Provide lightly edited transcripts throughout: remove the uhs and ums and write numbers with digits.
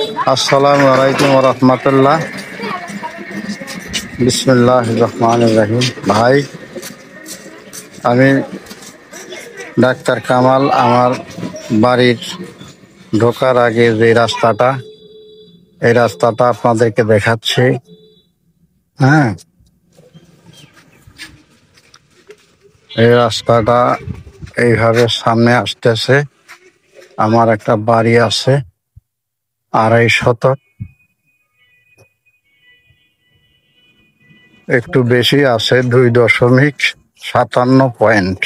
আসসালামু আলাইকুম রহমতুল্লাহ। বিসমিল্লাহির রহমানির রহিম। ভাই, আমি ডাক্তার কামাল। আমার বাড়ির ঢোকার আগে যে রাস্তাটা, এই রাস্তাটা আপনাদেরকে দেখাচ্ছি। হ্যাঁ, এই রাস্তাটা এইভাবে সামনে আসতেছে। আমার একটা বাড়ি আছে 2.5 শতক, একটু বেশি আছে, 2.57 পয়েন্ট।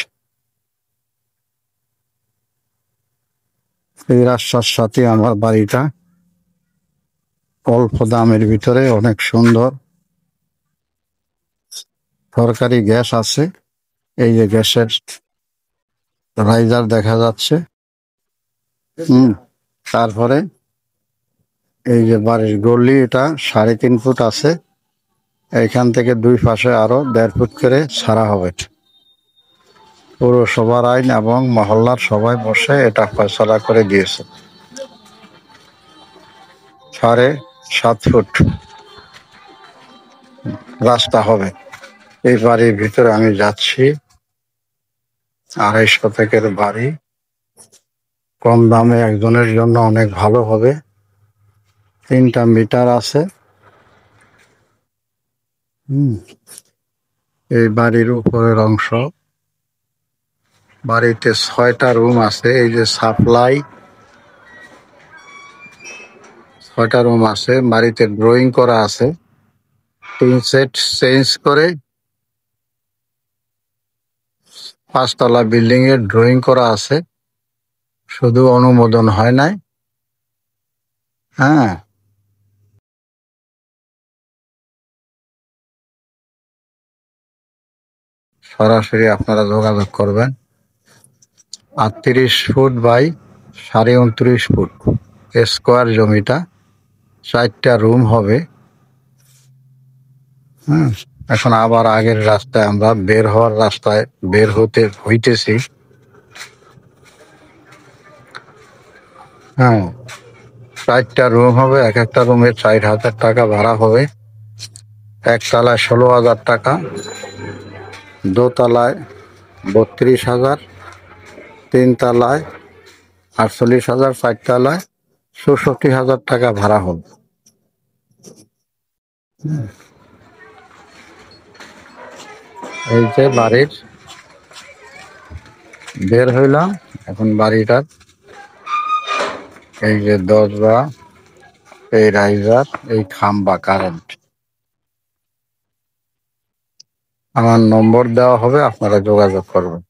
এই রাস্তার সাথে আমার বাড়িটা, অল্প দামের ভিতরে অনেক সুন্দর। সরকারি গ্যাস আছে, এই যে গ্যাসের রাইজার দেখা যাচ্ছে। তারপরে এই যে বাড়ির গলি, এটা 3.5 ফুট আছে। এইখান থেকে 2 পাশে আরো 1.5 ফুট করে ছাড়া হবে। পৌরসভার আইন এবং মহল্লার সবাই বসে এটা ফয়সালা করে দিয়েছে। 7.5 ফুট রাস্তা হবে। এই বাড়ির ভিতরে আমি যাচ্ছি। 2.5 শতকের বাড়ি, কম দামে একজনের জন্য অনেক ভালো হবে। 3টা মিটার আছে। এই বাড়ির উপরের অংশ, বাড়িতে 6টা রুম আছে। এই যে সাপ্লাই, 6টা রুম আছে। বাড়িতে ড্রয়িং করা আছে, 3 সেট চেঞ্জ করে 5 তলা বিল্ডিং এর ড্রয়িং করা আছে, শুধু অনুমোদন হয় নাই। হ্যাঁ, সরাসরি আপনারা যোগাযোগ করবেন। 38 ফুট বাই 29.5 ফুট স্কোয়ার জমিটা। 4টা রুম হবে। এখন আবার আগের রাস্তায় আমরা বের হওয়ার রাস্তায় বের হইতেছি। হ্যাঁ, 4টা রুম হবে। এক একটা রুমের 4,000 টাকা ভাড়া হবে। একতলায় 16,000 টাকা, দোতলায় 32,000, 3 তলায় 48,000, 4 তলায় 64,000 টাকা ভাড়া হবে। এই যে বাড়ির বের হইলাম। এখন বাড়িটার এই যে দরজা, এই রাইজার, এই খাম্বা কারেন্ট। আমার নম্বর দেওয়া হবে, আপনারা যোগাযোগ করবেন।